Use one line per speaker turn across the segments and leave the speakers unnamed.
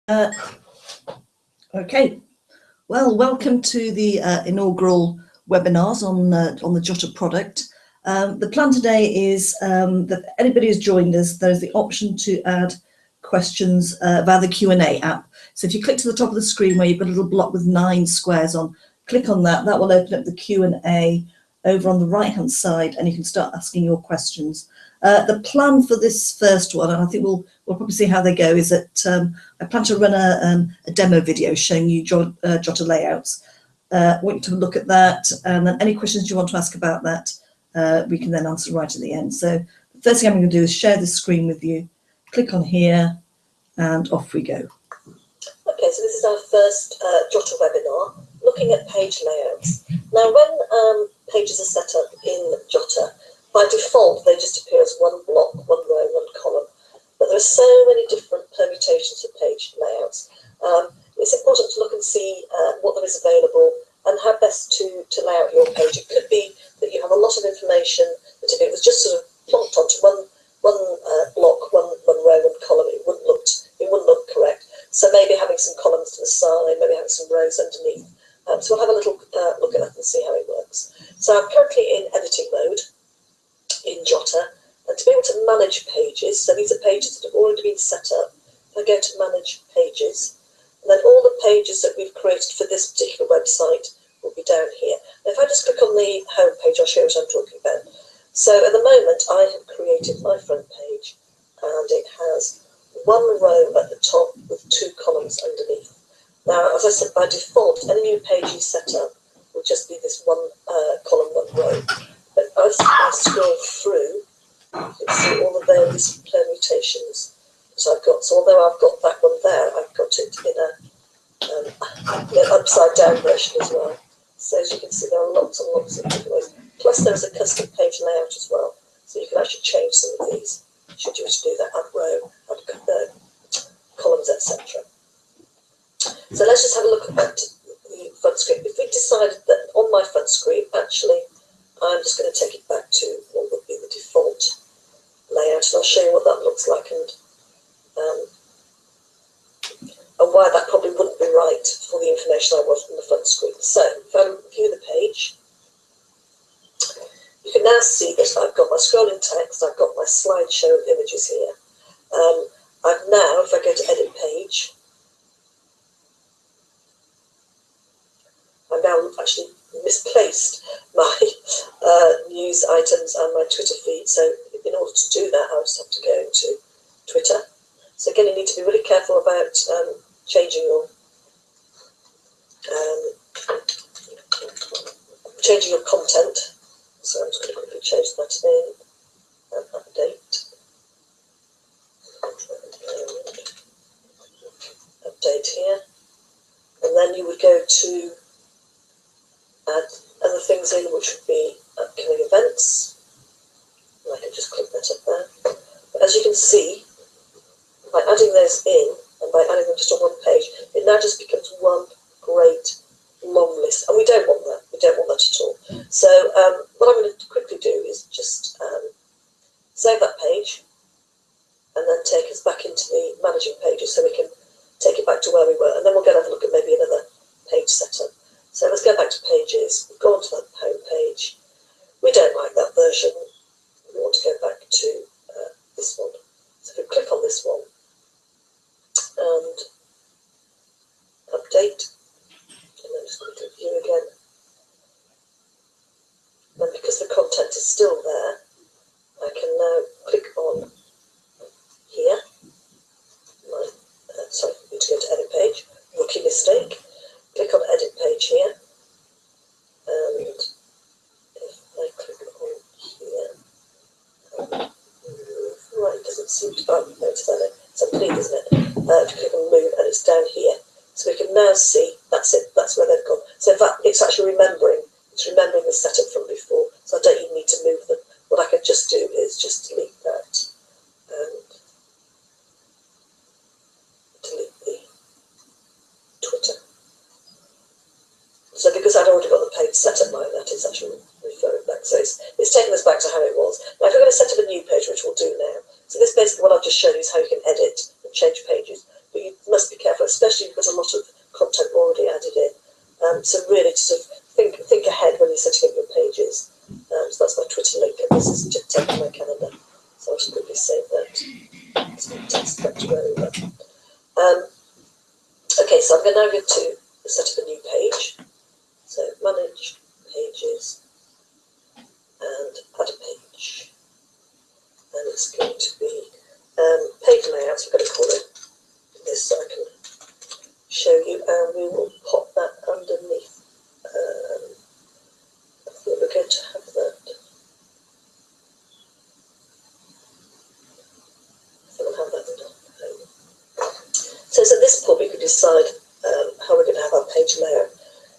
Okay, well, welcome to the inaugural webinars on the Jotter product. The plan today is that anybody who's joined us, there's the option to add questions via the Q&A app. So if you click to the top of the screen where you've got a little block with 9 squares on, click on that. That will open up the Q&A over on the right-hand side, and you can start asking your questions. The plan for this first one, and I think we'll probably see how they go, is that I plan to run a demo video showing you Jotter layouts. I want you to look at that, and then any questions you want to ask about that, we can then answer right at the end. So the first thing I'm going to do is share the screen with you. Click on here, and off we go.
Okay, so this is our first Jotter webinar, looking at page layouts. Now, when pages are set up in Jotter, by default, they just appear as one block, one row, one column. But there are so many different permutations of page layouts. It's important to look and see what there is available and how best to lay out your page. It could be that you have a lot of information, that if it was just sort of plonked onto one block, one row, one column, it wouldn't look correct. So maybe having some columns to the side, maybe having some rows underneath. So we'll have a little look at that and see how it works. So I'm currently in editing mode in Jotter, and to be able to manage pages, so these are pages that have already been set up. I go to manage pages, and then all the pages that we've created for this particular website will be down here. Now, if I just click on the home page, I'll show you what I'm talking about. So at the moment, I have created my front page, and it has one row at the top with 2 columns underneath. Now, as I said, by default, any new page you set up will just be this one column, one row. But as I scroll through, you can see all the various permutations that I've got. So although I've got that one there, I've got it in an upside down version as well. So as you can see, there are lots and lots of different ways. Plus there's a custom page layout as well. So you can actually change some of these, should you wish to do that, add row, add columns, etc. So let's just have a look at the front screen. If we decided that on my front screen, actually, I'm just going to take it back to what would be the default layout, and I'll show you what that looks like and why that probably wouldn't be right for the information I want from the front screen. So if I view the page, you can now see that I've got my scrolling text, I've got my slideshow of images here. I've now, if I go to edit page, I've now actually misplaced my news items and my Twitter feed. So in order to do that, I just have to go into Twitter. So again, you need to be really careful about changing your content. So I'm just going to quickly change that in and update. Update here. And then you would go to add other things in, which would be upcoming events. And I can just click that up there. But as you can see, by adding those in, and by adding them just on one page, it now just becomes one great long list. And we don't want that. We don't want that at all. So what I'm going to quickly do is just save that page, and then take us back into the managing pages so we can take it back to where we were. And then we'll go and have a look at maybe another page setup. So let's go back to pages. We've gone to that home page. We don't like that version. We want to go back to this one. So if we click on this one and update, and then just quickly view again. Then because the content is still there, I can now click on here. Sorry, I need to go to edit page. Rookie mistake. Click on edit page here, and if I click on here, right, it doesn't seem to, no, it's there, it's a bleed, isn't it? If you click on move, and it's down here, so we can now see, that's it, that's where they've gone. So in fact, it's actually remembering the setup from before, so I don't even need to move them. What I can just do is just delete that, and delete the Twitter. So because I'd already got the page set up like that, it's actually referring back. So it's taking us back to how it was. Now if we're going to set up a new page, which we'll do now. So this basically what I've just shown you is how you can edit and change pages. But you must be careful Okay, so I'm going to now go to set up a new page. So manage pages and add a page. And it's going to be page layouts, we're going to call it this so I can show you, and we will pop that underneath. I think we're going to have that. I think we'll have that done. So it's at this point we can decide how we're going to have our page layout.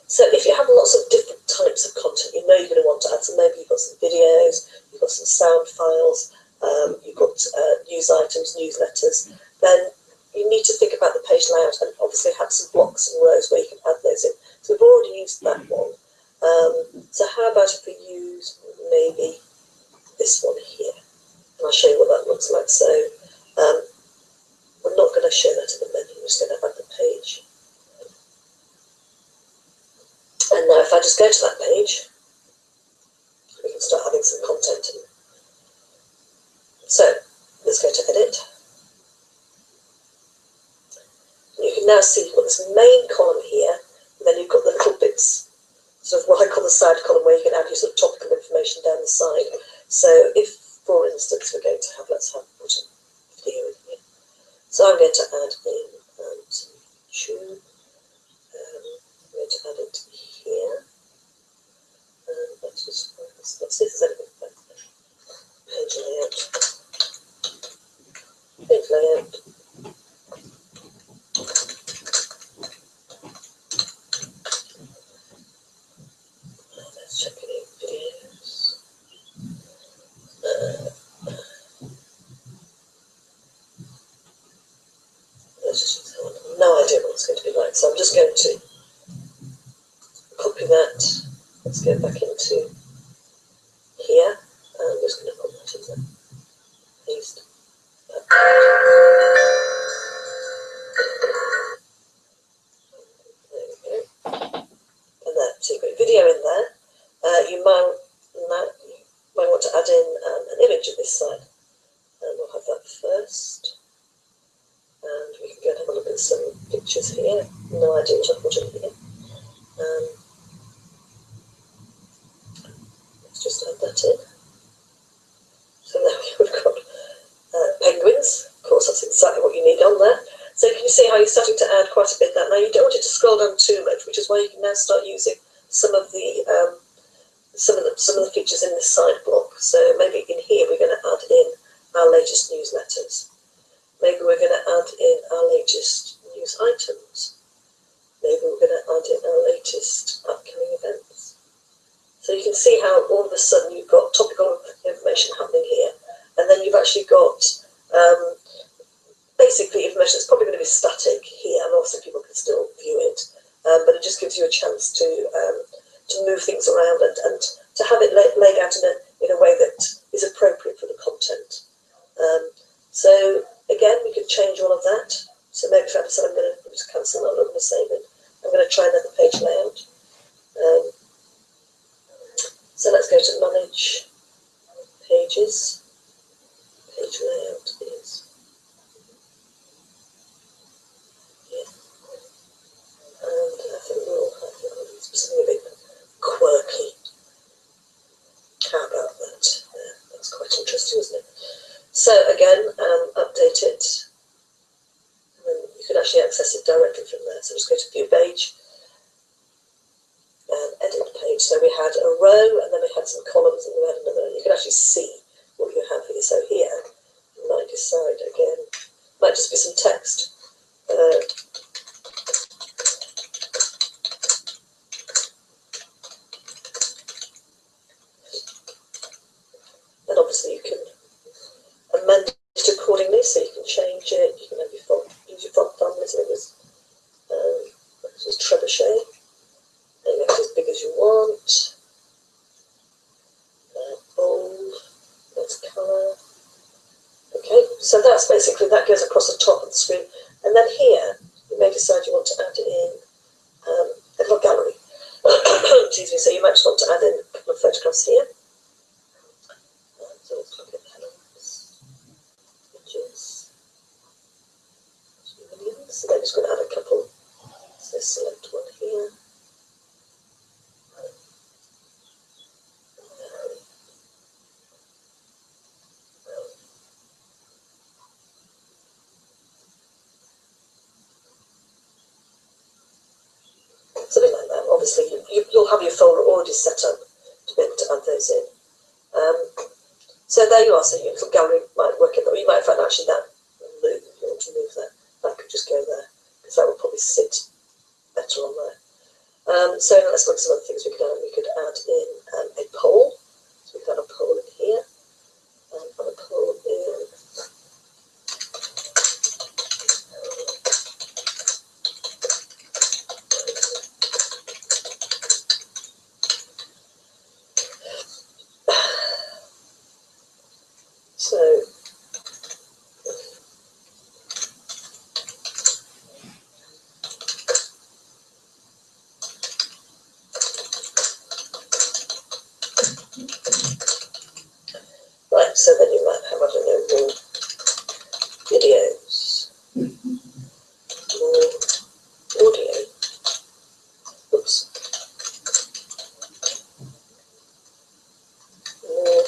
So if you have lots of different types of content, you know you're going to want to add some, maybe you've got some videos, you've got some sound files, you've got news items, newsletters, then you need to think about the page layout and obviously have some blocks and rows where you can add those in. So we've already used that one. So how about if we use maybe this one here? And I'll show you what that looks like. So we're not going to show that in the menu, we're just going to add the page. And now if I just go to that page, we can start having some content in. So let's go to edit. You can now see you've got this main column here, and then you've got the little bits, sort of what I call the side column, where you can add your sort of topical information down the side. So if, for instance, we're going to have, let's have put a video in here. So I'm going to add in YouTube. I'm going to add it here. Let's see if there's anything back there. Page layout. Page layout. Let's check any videos. Let's just use that one. No idea what it's going to be like, so I'm just going to copy that. Let's go back into here. I'm just going to put that in there. Paste. There we go. And there. So you've got video in there. You might want to add in an image of this side. And we'll have that first. And we can go and have a look at some pictures here. No idea what I put in here. Let's just add that in. So now we've got penguins. Of course, that's exactly what you need on there. So can you see how you're starting to add quite a bit there? Now you don't want it to scroll down too much, which is why you can now start using some of the features in this side block. So maybe in here we're going to add in our latest newsletters. Maybe we're going to add in our latest news items. Maybe we're going to add in our latest upcoming events. So you can see how all of a sudden you've got topical information happening here, and then you've actually got basically information that's probably going to be static here, and also people can still view it, but it just gives you a chance to move things around and to have it laid out in a way that is appropriate for the content. So again, we can change all of that. So maybe if I decide I'm going to just cancel that, I'm going to save it. I'm going to try another page layout. So let's go to manage pages. Page layout is here. And I think we'll have something a bit quirky. How about that? Yeah, that's quite interesting, isn't it? So again, update it. And then you can actually access it directly from there. So just go to view page. And edit the page. So we had a row, and then we had some columns, and we had another. You can actually see what you have here. So here, you might decide again, might just be some text. And obviously you can amend it accordingly, so you can change it. You can have your font, use your font families. This is Trebuchet. And you make it as big as you want. Bold, that's colour. Okay, so that's basically, that goes across the top of the screen. And then here, you may decide you want to add in a little gallery. Excuse me, so you might just want to add in a couple of photographs here. So let's look at Helen's images. Millions. So then just going to add a couple. So select one here. Something like that. Obviously, you'll have your folder already set up to be able to add those in. So there you are. So your little gallery might work in there. You might find actually that move, if you want to move that could just go there, because that would probably sit better on there. So let's look at some other things we could add. We could add in a poll. So we could add a poll in here, and add a poll in. So right, so then you might have, I don't know, more videos, more audio, oops, more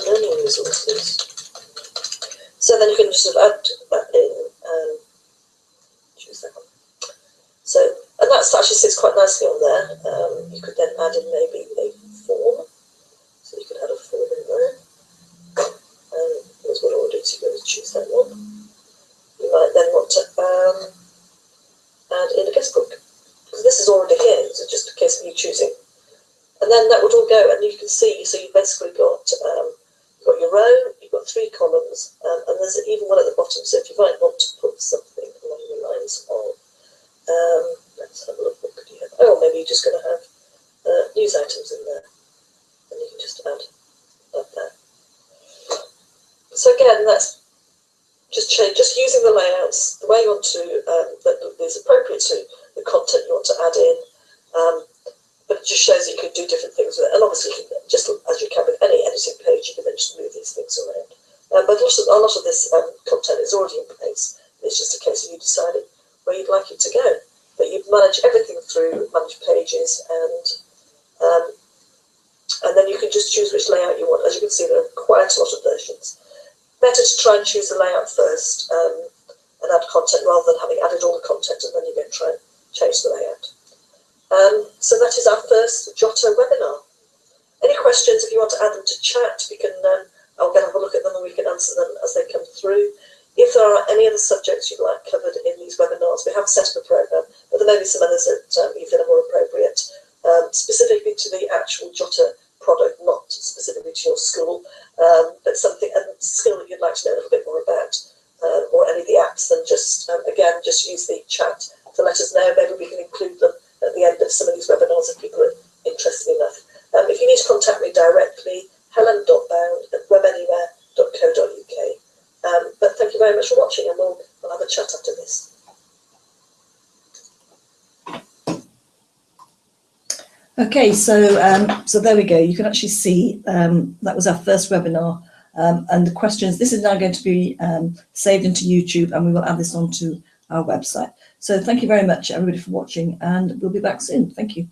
learning resources. So then you can just sort of add that in and choose that one. So, and that actually sits quite nicely on there. You could then add in maybe a form. So you could add a form in there. And here's what I'll do to go and choose that one. You might then want to add in a guest book, because this is already here, so just in case of you choosing. And then that would all go, and you can see, so you've basically got your row, you've got 3 columns, and there's even one at the bottom, so if you might want to put something along the lines of, let's have a look, what could you have? Oh, maybe you're just going to have news items in there, and you can just add that. So again, that's just using the layouts the way you want to, that is appropriate to the content you want to add in, but it just shows that you can do different things with it. And obviously, you can, just as you can with any editing page, you can then just move these things around. But a lot of this content is already in place. It's just a case of you deciding where you'd like it to go. But you manage everything through Manage Pages, and then you can just choose which layout you want. As you can see, there are quite a lot of versions. Better to try and choose the layout first and add content, rather than having added all the content and then you go and try and change the layout. So that is our first Jotter webinar. Any questions, if you want to add them to chat, we can, I'll go have a look at them and we can answer them as they come through. If there are any other subjects you'd like covered in these webinars, we have set up a program, but there may be some others that you feel are more appropriate, specifically to the actual Jotter product, not specifically to your school, but something, a skill that you'd like to know a little bit more about, or any of the apps, then just, again, just use the chat to let us know. Maybe we can include them at the end of some of these webinars if people are interested enough. If you need to contact me directly, helen.bound@webanywhere.co.uk. But thank you very much for watching, and we'll have a chat after this.
Okay, so there we go. You can actually see that was our first webinar, and the questions. This is now going to be saved into YouTube, and we will add this onto our website. So thank you very much, everybody, for watching, and we'll be back soon. Thank you.